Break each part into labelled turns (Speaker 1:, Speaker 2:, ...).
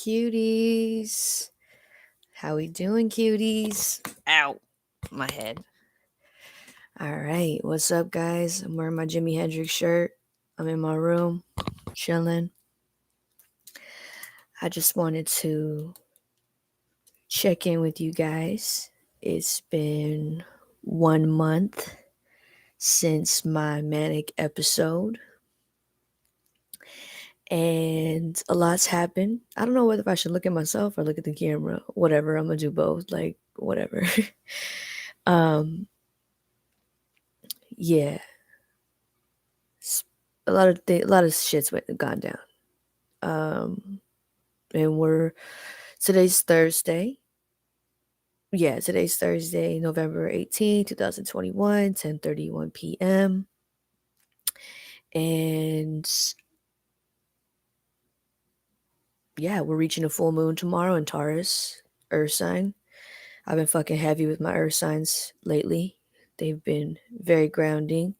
Speaker 1: Cuuties. How we doing, cuties? Ow, my head. All right, what's up, guys? I'm wearing my Jimi Hendrix shirt. I'm in my room, chilling. I just wanted to check in with you guys. It's been 1 month since my manic episode, and a lot's happened. I don't know whether if I should look at myself or look at the camera. Whatever, I'm gonna do both. Like, whatever. um, yeah, a lot of shit's gone down. Um, and we're today's Thursday. Yeah, today's Thursday, November 18th, 2021, 10:31 p.m. And yeah, we're reaching a full moon tomorrow in Taurus, Earth sign. I've been fucking heavy with my Earth signs lately. They've been very grounding.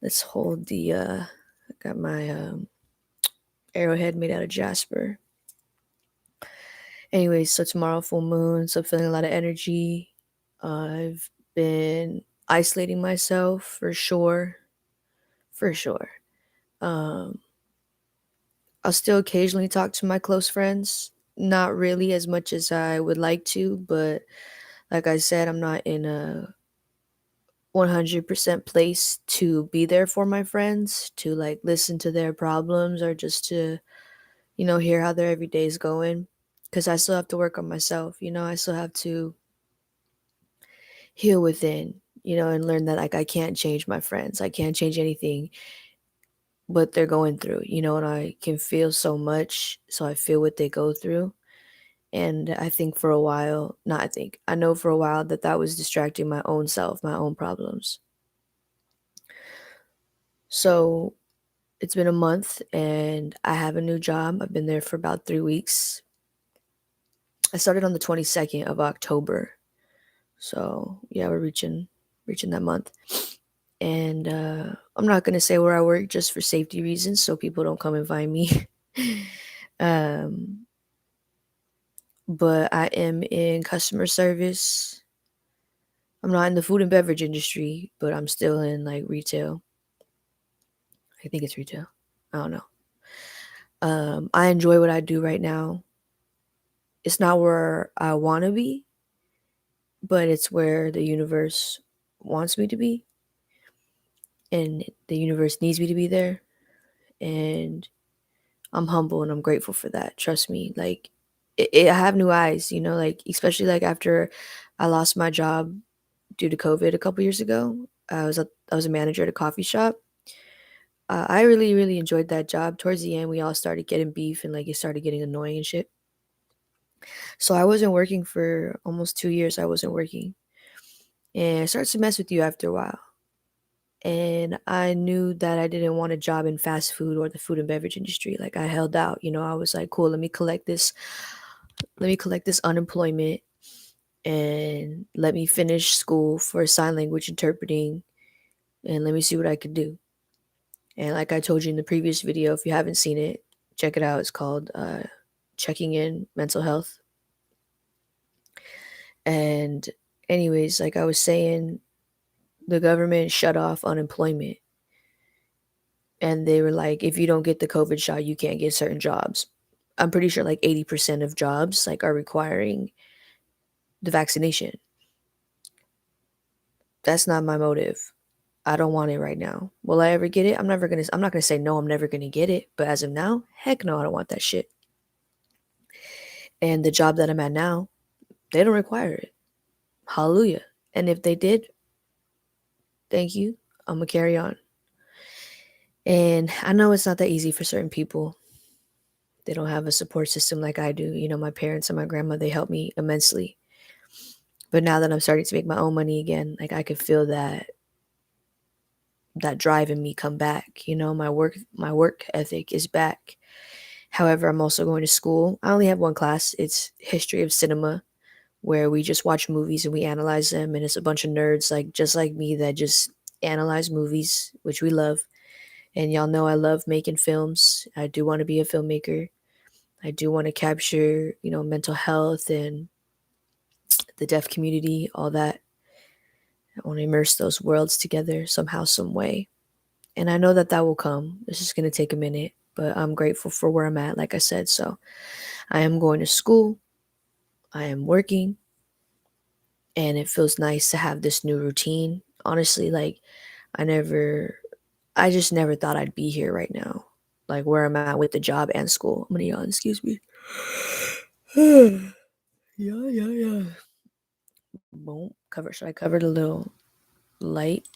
Speaker 1: Let's hold the I got my arrowhead made out of jasper. Anyways, so tomorrow full moon, so feeling a lot of energy. I've been isolating myself for sure, for sure. Um, I'll still occasionally talk to my close friends, not really as much as I would like to, but like I said, I'm not in a 100% place to be there for my friends, to like listen to their problems or just to, hear how their everyday is going. Because I still have to work on myself, I still have to heal within, and learn that like I can't change my friends. I can't change anything what they're going through, and I can feel so much. So I feel what they go through. And I think for a while, not I think, I know for a while that was distracting my own self, my own problems. So it's been a month and I have a new job. I've been there for about 3 weeks. I started on the 22nd of October. So yeah, we're reaching that month. And I'm not gonna say where I work just for safety reasons, so people don't come and find me. um, but I am in customer service. I'm not in the food and beverage industry, but I'm still in like retail. I think it's retail. I don't know. I enjoy what I do right now. It's not where I want to be, but it's where the universe wants me to be, and the universe needs me to be there. And I'm humble and I'm grateful for that. Trust me. Like, I have new eyes, like, especially like after I lost my job due to COVID a couple years ago. I was a manager at a coffee shop. I really, really enjoyed that job. Towards the end, we all started getting beef and like it started getting annoying and shit. So I wasn't working for almost 2 years. I wasn't working. And it starts to mess with you after a while. And I knew that I didn't want a job in fast food or the food and beverage industry. Like I held out, I was like, cool, let me collect this unemployment and let me finish school for sign language interpreting and let me see what I could do. And like I told you in the previous video, if you haven't seen it, check it out. It's called Checking In Mental Health. And anyways, like I was saying, the government shut off unemployment. And they were like, if you don't get the COVID shot, you can't get certain jobs. I'm pretty sure like 80% of jobs like are requiring the vaccination. That's not my motive. I don't want it right now. Will I ever get it? I'm not gonna say no, I'm never gonna get it. But as of now, heck no, I don't want that shit. And the job that I'm at now, they don't require it. Hallelujah. And if they did, thank you. I'm gonna carry on. And I know it's not that easy for certain people. They don't have a support system like I do. My parents and my grandma, they helped me immensely. But now that I'm starting to make my own money again, like I could feel that drive in me come back. My work ethic is back. However, I'm also going to school. I only have one class. It's history of cinema, where we just watch movies and we analyze them, and it's a bunch of nerds like just like me that just analyze movies, which we love. And y'all know I love making films. I do want to be a filmmaker. I do want to capture, mental health and the deaf community, all that. I want to immerse those worlds together somehow, some way. And I know that that will come. It's just going to take a minute, but I'm grateful for where I'm at, like I said. So I am going to school, I am working, and it feels nice to have this new routine. Honestly, like, I never, I just never thought I'd be here right now, like where I'm at with the job and school. I'm gonna yawn, excuse me. Yeah, yeah, yeah. Boom. Cover. Should I cover the little light?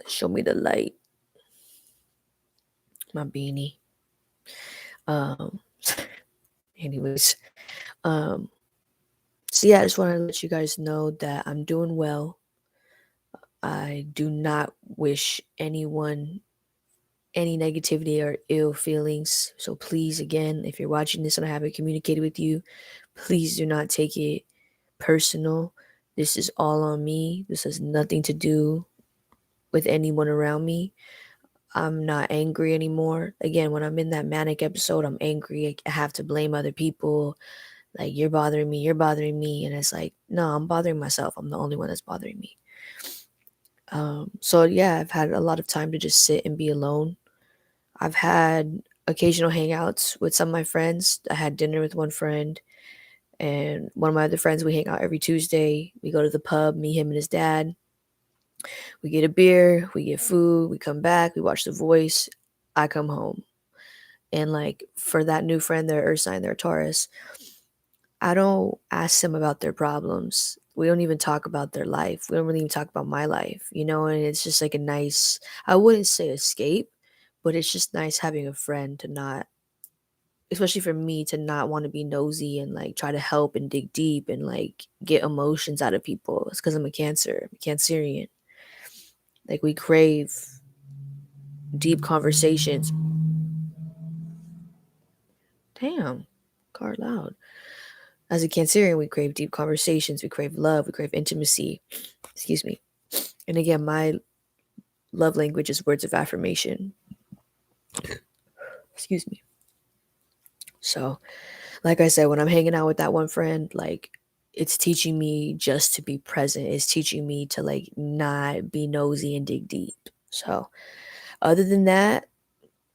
Speaker 1: Show me the light. My beanie. Um. Anyways. Um. So yeah, I just wanted to let you guys know that I'm doing well. I do not wish anyone any negativity or ill feelings. So please, again, if you're watching this and I haven't communicated with you, please do not take it personal. This is all on me. This has nothing to do with anyone around me. I'm not angry anymore. Again, when I'm in that manic episode, I'm angry. I have to blame other people. Like, you're bothering me, you're bothering me. And it's like, no, I'm bothering myself. I'm the only one that's bothering me. So yeah, I've had a lot of time to just sit and be alone. I've had occasional hangouts with some of my friends. I had dinner with one friend, and one of my other friends, we hang out every Tuesday. We go to the pub, me, him, and his dad. We get a beer, we get food, we come back, we watch The Voice. I come home. And like, for that new friend, they're Earth sign, they're Taurus. I don't ask them about their problems. We don't even talk about their life. We don't really even talk about my life, and it's just like a nice, I wouldn't say escape, but it's just nice having a friend to not, especially for me, to not want to be nosy and like try to help and dig deep and like get emotions out of people. It's because I'm a Cancer, I'm a Cancerian. Like, we crave deep conversations. Damn, car loud. As a Cancerian, we crave deep conversations, we crave love, we crave intimacy. Excuse me. And again, my love language is words of affirmation. Excuse me. So, like I said, when I'm hanging out with that one friend, like, it's teaching me just to be present. It's teaching me to like not be nosy and dig deep. So, other than that,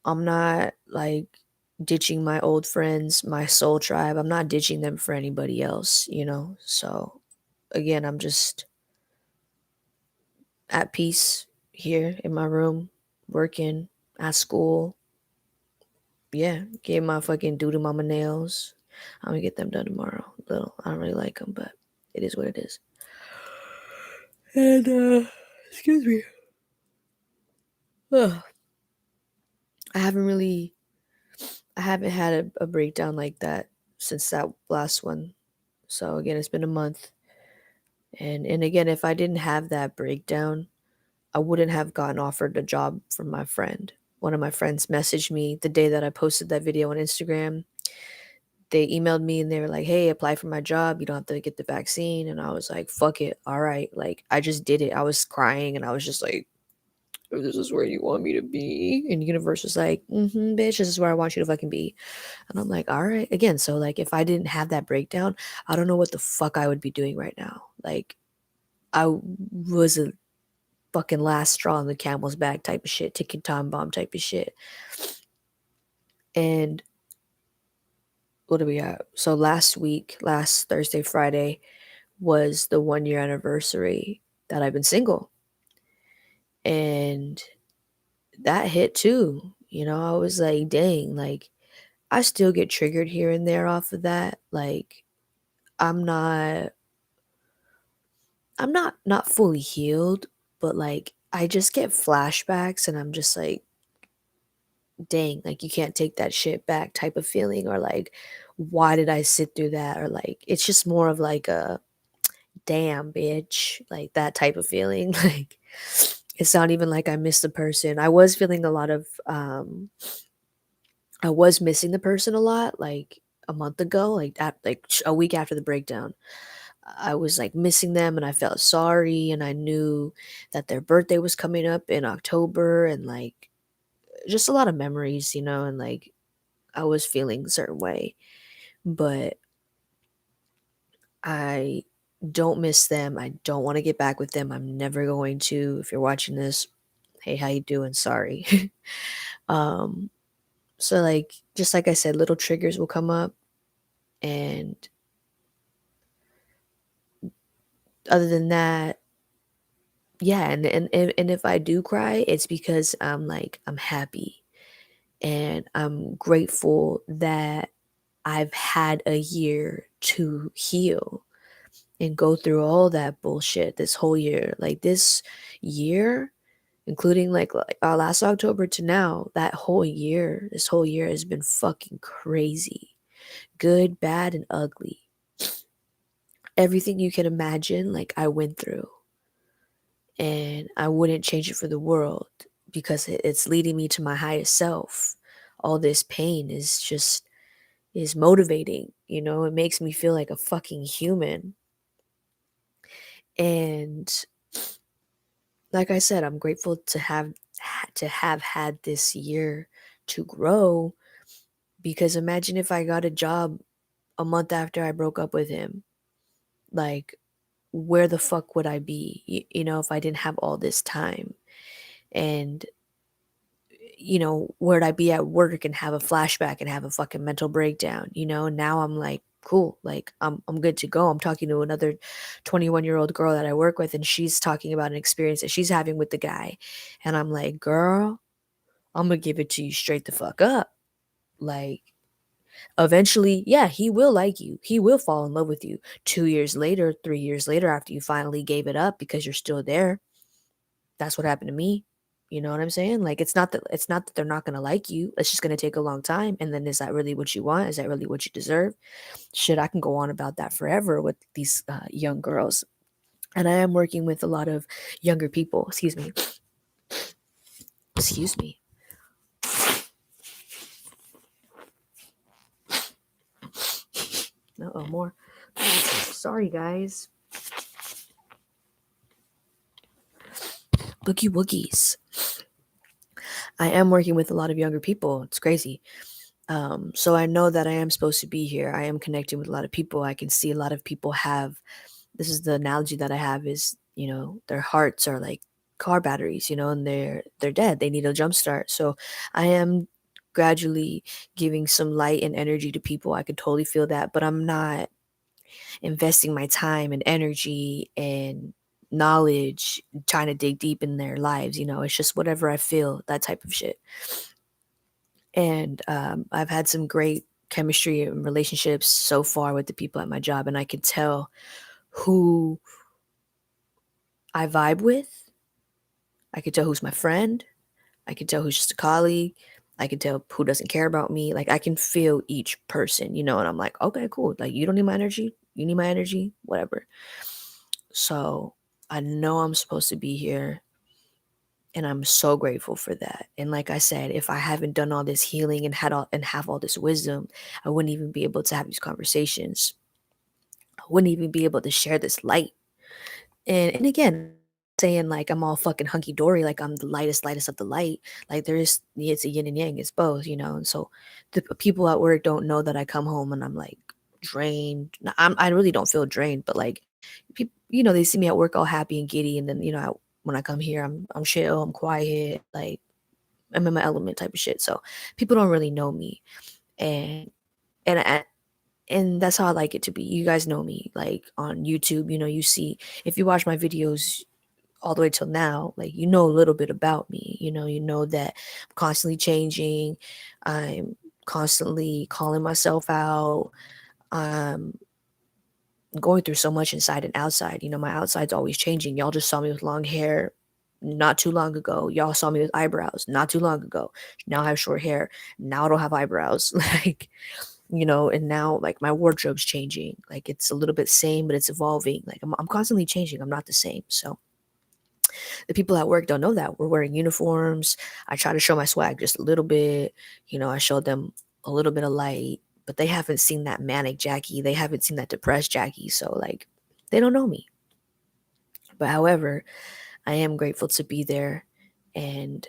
Speaker 1: I'm not like ditching my old friends, my soul tribe. I'm not ditching them for anybody else. So, again, I'm just at peace here in my room, working at school. Yeah, get my fucking doodle mama nails. I'm gonna get them done tomorrow. Little, I don't really like them, but it is what it is. And excuse me. Ugh. I haven't really, I haven't had a breakdown like that since that last one. So again, it's been a month, and again, if I didn't have that breakdown, I wouldn't have gotten offered a job from my friend. One of my friends messaged me the day that I posted that video on Instagram. They emailed me and they were like, "Hey, apply for my job. You don't have to get the vaccine." And I was like, "Fuck it. All right." Like, I just did it. I was crying and I was just like, "If this is where you want me to be." And the universe was like, bitch, this is where I want you to fucking be. And I'm like, all right. Again, so like, if I didn't have that breakdown, I don't know what the fuck I would be doing right now. Like, I was a fucking last straw on the camel's back type of shit, ticking time bomb type of shit. And what do we have? So last Thursday, Friday, was the 1 year anniversary that I've been single. And that hit too. I was like, dang, like, I still get triggered here and there off of that. Like, I'm not not fully healed, but like, I just get flashbacks and I'm just like, dang, like, you can't take that shit back type of feeling, or like, why did I sit through that? Or like, it's just more of like a damn bitch, like that type of feeling. Like, it's not even like I miss the person. I was feeling a lot of I was missing the person a lot, like a month ago, like a week after the breakdown. I was like missing them and I felt sorry, and I knew that their birthday was coming up in October, and like, just a lot of memories, and like, I was feeling a certain way, but I don't miss them. I don't want to get back with them. I'm never going to. If you're watching this, hey, how you doing? Sorry. um so like just like I said, little triggers will come up, and other than that, yeah, and if I do cry, it's because I'm happy and I'm grateful that I've had a year to heal and go through all that bullshit this whole year. Like this year, including like last October to now, that whole year, this whole year has been fucking crazy. Good, bad, and ugly. Everything you can imagine, like I went through, and I wouldn't change it for the world because it's leading me to my highest self. All this pain is motivating, you know, it makes me feel like a fucking human. And like I said, I'm grateful to have had this year to grow, because imagine if I got a job a month after I broke up with him. Like, where the fuck would I be? You know, if I didn't have all this time. And you know, where'd I be at work and have a flashback and have a fucking mental breakdown, you know? Now I'm like, cool, like I'm good to go. I'm talking to another 21-year-old girl that I work with, and she's talking about an experience that she's having with the guy. And I'm like, girl, I'm gonna give it to you straight the fuck up. Like, eventually, yeah, he will like you. He will fall in love with you. 2 years later, 3 years later, after you finally gave it up because you're still there, that's what happened to me. You know what I'm saying? Like it's not that they're not gonna like you. It's just gonna take a long time. And then is that really what you want? Is that really what you deserve? Shit, I can go on about that forever with these young girls. And I am working with a lot of younger people. Excuse me. Excuse me. Uh oh, more. Sorry, guys. Boogie woogies. I am working with a lot of younger people. It's crazy. So I know that I am supposed to be here. I am connecting with a lot of people. I can see a lot of people have, this is the analogy that I have is, you know, their hearts are like car batteries, you know, and they're dead. They need a jump start. So I am gradually giving some light and energy to people. I could totally feel that, but I'm not investing my time and energy and knowledge trying to dig deep in their lives, you know. It's just whatever I feel, that type of shit. And I've had some great chemistry and relationships so far with the people at my job, and I can tell who I vibe with. I can tell who's my friend. I can tell who's just a colleague. I can tell who doesn't care about me. Like I can feel each person, you know, and I'm like, okay, cool. Like you don't need my energy. You need my energy, whatever. So I know I'm supposed to be here, and I'm so grateful for that. And like I said, if I haven't done all this healing and have all this wisdom, I wouldn't even be able to have these conversations. I wouldn't even be able to share this light. And again, saying like I'm all fucking hunky dory, like I'm the lightest of the light. Like there is, it's a yin and yang, it's both, you know. And so the people at work don't know that I come home and I'm like drained. I really don't feel drained, but like people, you know, they see me at work all happy and giddy, and then you know when I come here, I'm chill, I'm quiet, like I'm in my element type of shit. So people don't really know me, and and I, and that's how I like it to be. You guys know me, like on YouTube. You know, you see, if you watch my videos all the way till now, like you know a little bit about me. You know that I'm constantly changing. I'm constantly calling myself out. I'm going through so much inside and outside. You know, my outside's always changing. Y'all just saw me with long hair not too long ago. Y'all saw me with eyebrows not too long ago. Now I have short hair. Now I don't have eyebrows. Like, you know, and now like my wardrobe's changing. Like it's a little bit same, but it's evolving. Like I'm constantly changing. I'm not the same. So the people at work don't know that. We're wearing uniforms. I try to show my swag just a little bit. You know, I showed them a little bit of light, but they haven't seen that manic Jackie. They haven't seen that depressed Jackie. So like they don't know me. But however, I am grateful to be there, and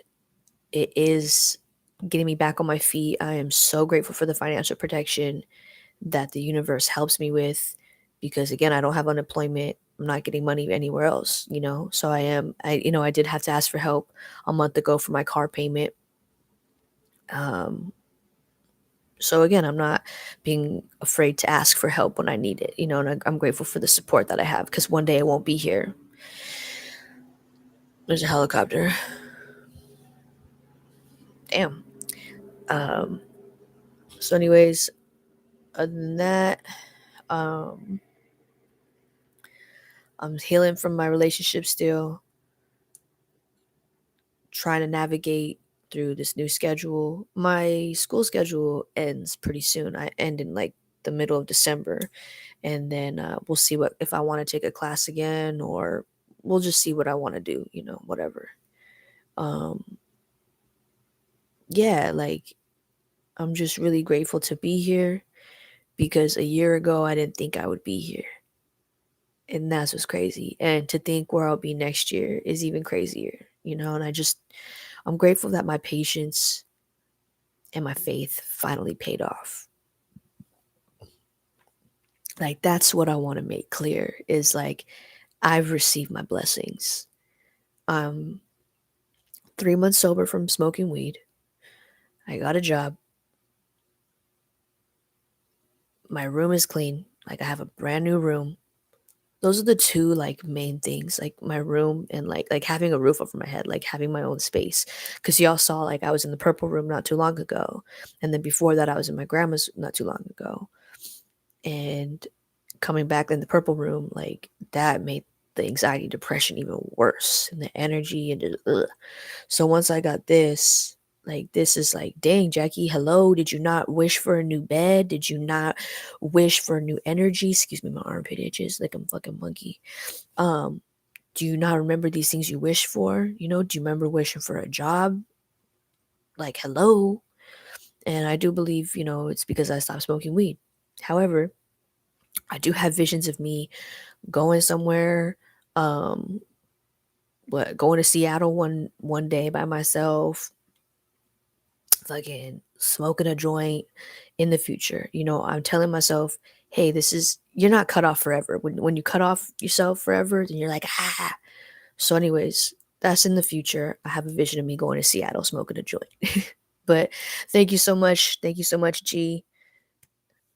Speaker 1: it is getting me back on my feet. I am so grateful for the financial protection that the universe helps me with, because again, I don't have unemployment. I'm not getting money anywhere else, you know. So I did have to ask for help a month ago for my car payment. Um so again, I'm not being afraid to ask for help when I need it, you know, and I'm grateful for the support that I have, because one day I won't be here. There's a helicopter. Damn. Um so anyways, other than that, um I'm healing from my relationship still, trying to navigate through this new schedule. My school schedule ends pretty soon. I end in like the middle of December, and then we'll see what if I want to take a class again, or we'll just see what I want to do. You know, whatever. Um, yeah, like I'm just really grateful to be here, because a year ago I didn't think I would be here, and that's what's crazy. And to think where I'll be next year is even crazier. You know, and I'm grateful that my patience and my faith finally paid off. Like that's what I want to make clear, is like I've received my blessings. I'm 3 months sober from smoking weed. I got a job. My room is clean. Like I have a brand new room. Those are the two like main things, like my room and like having a roof over my head, like having my own space. Cause y'all saw like I was in the purple room not too long ago. And then before that I was in my grandma's not too long ago. And coming back in the purple room, like that made the anxiety, depression even worse, and the energy and just, ugh. So once I got this, like this is like, dang, Jackie, hello, did you not wish for a new bed? Did you not wish for new energy? Excuse me, my armpit itches like I'm fucking monkey. Um, do you not remember these things you wish for? You know, do you remember wishing for a job? Like, hello. And I do believe, you know, it's because I stopped smoking weed. However, I do have visions of me going somewhere, um what going to Seattle one day by myself, fucking smoking a joint in the future. You know, I'm telling myself, hey, this is you're not cut off forever. When you cut off yourself forever, then you're like, ah. So anyways, that's in the future. I have a vision of me going to Seattle smoking a joint. But thank you so much. Thank you so much, G.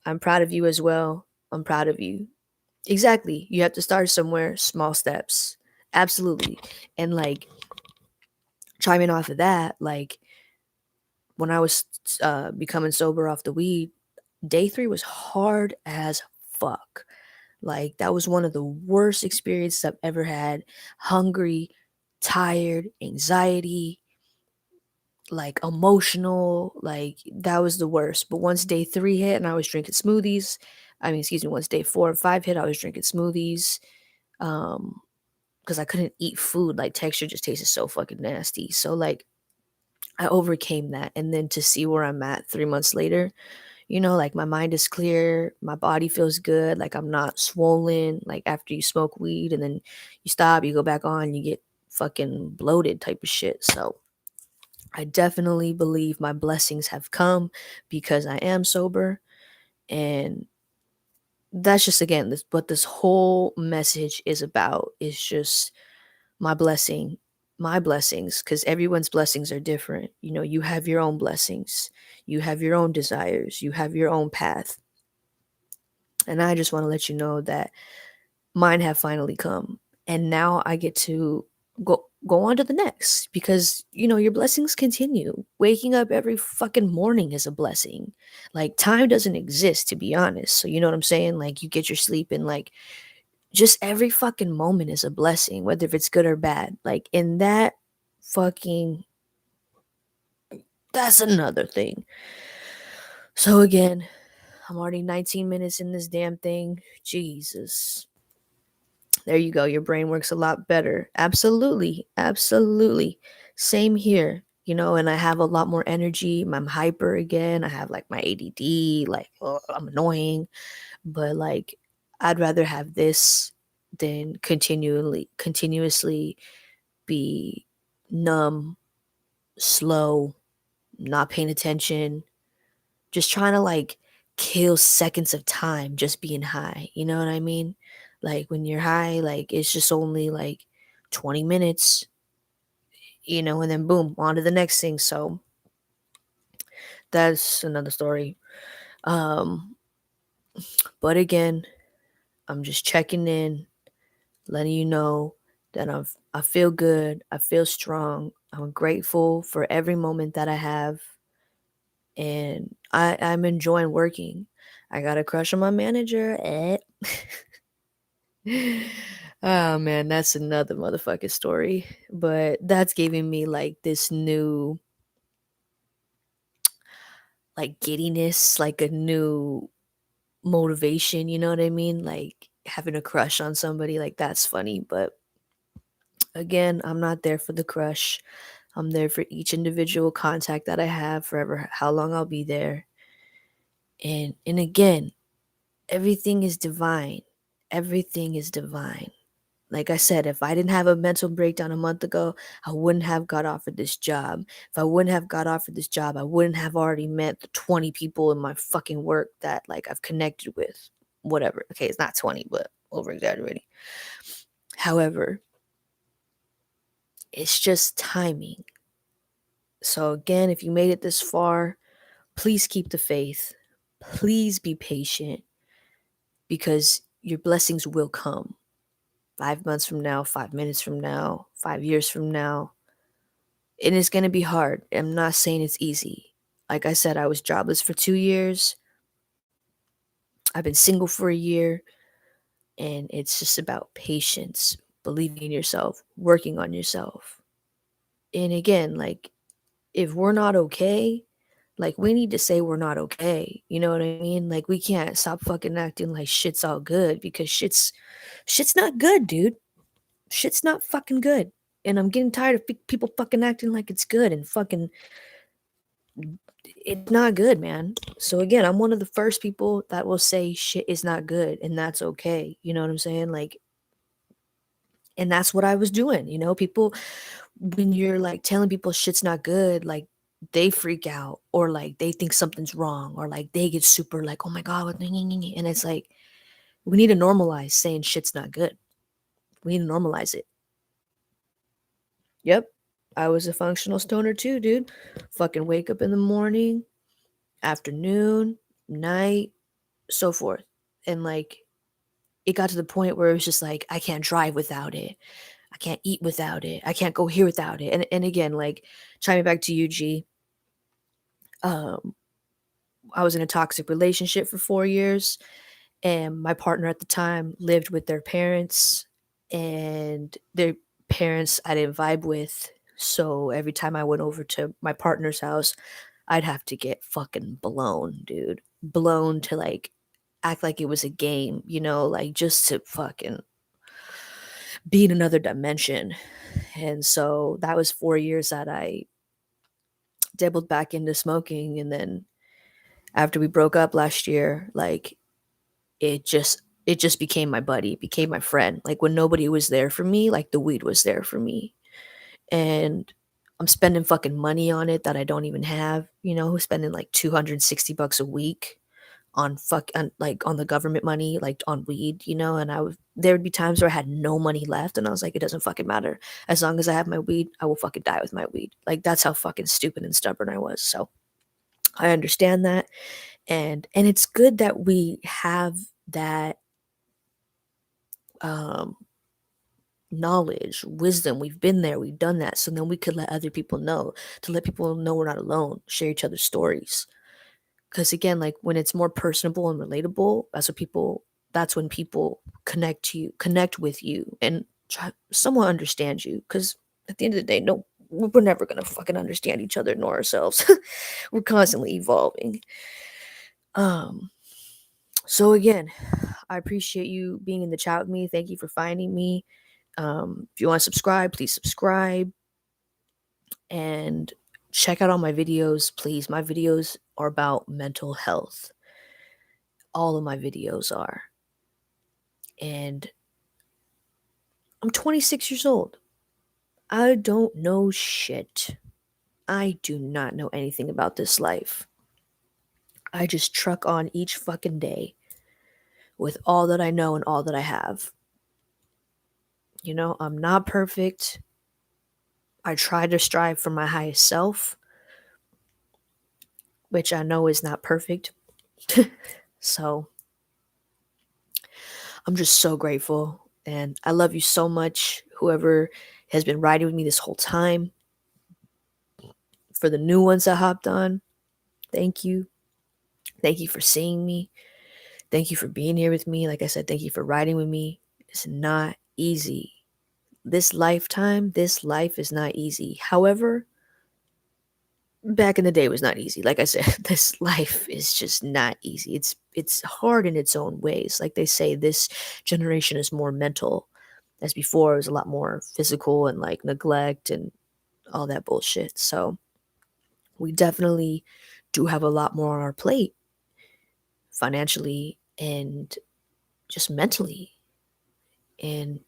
Speaker 1: I'm proud of you as well. I'm proud of you. Exactly. You have to start somewhere, small steps. Absolutely. And like chiming off of that, like when I was becoming sober off the weed, day 3 was hard as fuck. Like that was one of the worst experiences I've ever had. Hungry, tired, anxiety, like emotional, like that was the worst. But once day 3 hit and I was drinking smoothies, excuse me, once day 4 and 5 hit, I was drinking smoothies. Um, because I couldn't eat food. Like texture just tasted so fucking nasty. So like I overcame that. And then to see where I'm at 3 months later, you know, like my mind is clear, my body feels good, like I'm not swollen. Like after you smoke weed and then you stop, you go back on, you get fucking bloated type of shit. So I definitely believe my blessings have come because I am sober. And that's just again this what this whole message is about, is just my blessing, my blessings, because everyone's blessings are different. You know, you have your own blessings, you have your own desires, you have your own path. And I just want to let you know that mine have finally come. And now I get to go on to the next, because you know your blessings continue. Waking up every fucking morning is a blessing. Like time doesn't exist, to be honest. So you know what I'm saying? Like you get your sleep, and like just every fucking moment is a blessing, whether if it's good or bad. Like in that fucking that's another thing. So again, I'm already 19 minutes in this damn thing. Jesus. There you go. Your brain works a lot better. Absolutely. Absolutely. Same here. You know, and I have a lot more energy. I'm hyper again. I have like my ADD, like I'm annoying, but like I'd rather have this than continuously be numb, slow, not paying attention, just trying to like kill seconds of time just being high. You know what I mean? Like when you're high, like it's just only like 20 minutes, and then boom, on to the next thing. So that's another story. Um, but again, I'm just checking in, letting you know that I feel good, I feel strong, I'm grateful for every moment that I have, and I'm enjoying working. I got a crush on my manager. Oh man, that's another motherfucking story. But that's giving me like this new like giddiness, like a new motivation, you know what I mean? Like having a crush on somebody, like that's funny. But again, I'm not there for the crush. I'm there for each individual contact that I have, forever how long I'll be there. And again, everything is divine. Everything is divine. Like I said, if I didn't have a mental breakdown a month ago, I wouldn't have got offered this job. If I wouldn't have got offered this job, I wouldn't have already met the 20 people in my fucking work that like I've connected with. Whatever. Okay, it's not 20, but over exaggerating. However, it's just timing. So again, if you made it this far, please keep the faith. Please be patient because your blessings will come. 5 months from now, 5 minutes from now, 5 years from now. And it's going to be hard. I'm not saying it's easy. Like I said, I was jobless for 2 years. I've been single for a year. And it's just about patience, believing in yourself, working on yourself. And again, like, if we're not okay, like, we need to say we're not okay. You know what I mean? Like, we can't stop fucking acting like shit's all good because shit's not good, dude. Shit's not fucking good. And I'm getting tired of people fucking acting like it's good and fucking it's not good, man. So again, I'm one of the first people that will say shit is not good and that's okay. You know what I'm saying? Like, and that's what I was doing. People, when you're like telling people shit's not good, like they freak out or like they think something's wrong or like they get super like, oh my God, and it's like, we need to normalize saying shit's not good. We need to normalize it. Yep. I was a functional stoner too, dude. Fucking wake up in the morning, afternoon, night, so forth. And like it got to the point where it was just like I can't drive without it. I can't eat without it. I can't go here without it. And again, like chiming back to UG, um, I was in a toxic relationship for 4 years, and my partner at the time lived with their parents, and their parents I didn't vibe with. So every time I went over to my partner's house, I'd have to get fucking blown, dude. Blown to like act like it was a game, like just to fucking be in another dimension. And so that was 4 years that I dabbled back into smoking. And then after we broke up last year, like it just became my buddy, became my friend. Like when nobody was there for me, like the weed was there for me. And I'm spending fucking money on it that I don't even have, spending like $260 a week on the government money, like on weed, and there would be times where I had no money left and I was like, it doesn't fucking matter. As long as I have my weed, I will fucking die with my weed. Like that's how fucking stupid and stubborn I was. So I understand that. And it's good that we have that um knowledge, wisdom. We've been there, we've done that. So then we could let other people know, to let people know we're not alone, share each other's stories. Because again, like when it's more personable and relatable, that's when people connect with you and try somewhat understand you. Because at the end of the day, no, we're never gonna fucking understand each other nor ourselves. We're constantly evolving. um so again, I appreciate you being in the chat with me. Thank you for finding me. If you want to subscribe, please subscribe and check out all my videos, please. My videos are about mental health. All of my videos are. And I'm 26 years old. I don't know shit. I do not know anything about this life. I just truck on each fucking day with all that I know and all that I have. I'm not perfect. I try to strive for my highest self, which I know is not perfect. So I'm just so grateful. And I love you so much, whoever has been riding with me this whole time. For the new ones that hopped on, thank you. Thank you for seeing me. Thank you for being here with me. Like I said, thank you for riding with me. It's not easy. This life is not easy. However, back in the day was not easy. Like I said, this life is just not easy. It's hard in its own ways. Like they say, this generation is more mental. As before, it was a lot more physical and like neglect and all that bullshit. So we definitely do have a lot more on our plate financially and just mentally. And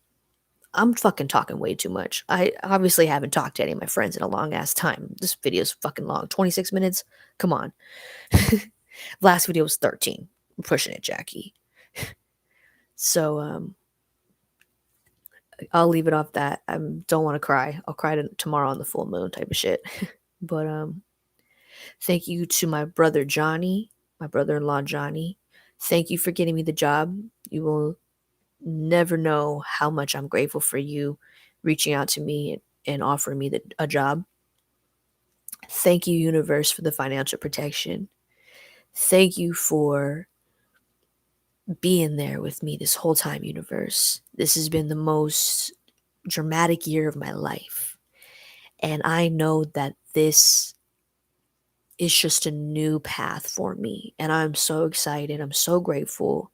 Speaker 1: I'm fucking talking way too much. I obviously haven't talked to any of my friends in a long ass time. This video's fucking long. 26 minutes? Come on. Last video was 13. I'm pushing it, Jackie. So I'll leave it off that. I don't want to cry. I'll cry tomorrow on the full moon type of shit. But thank you to my brother Johnny, my brother-in-law Johnny. Thank you for getting me the job. You will never know how much I'm grateful for you reaching out to me and offering me a job. Thank you, universe, for the financial protection. Thank you for being there with me this whole time, universe. This has been the most dramatic year of my life. And I know that this is just a new path for me. And I'm so excited. I'm so grateful.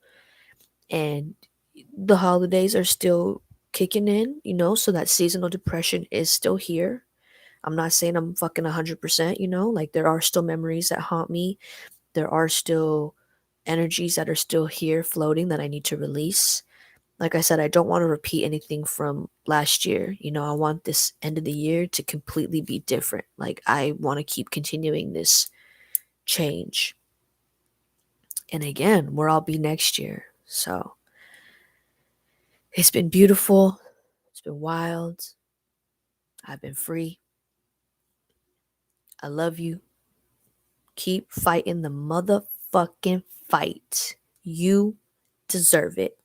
Speaker 1: And the holidays are still kicking in, so that seasonal depression is still here. I'm not saying I'm fucking 100%, like there are still memories that haunt me. There are still energies that are still here floating that I need to release. Like I said, I don't want to repeat anything from last year. I want this end of the year to completely be different. Like I want to keep continuing this change. And again, where I'll be next year. So it's been beautiful. It's been wild. I've been free. I love you. Keep fighting the motherfucking fight. You deserve it.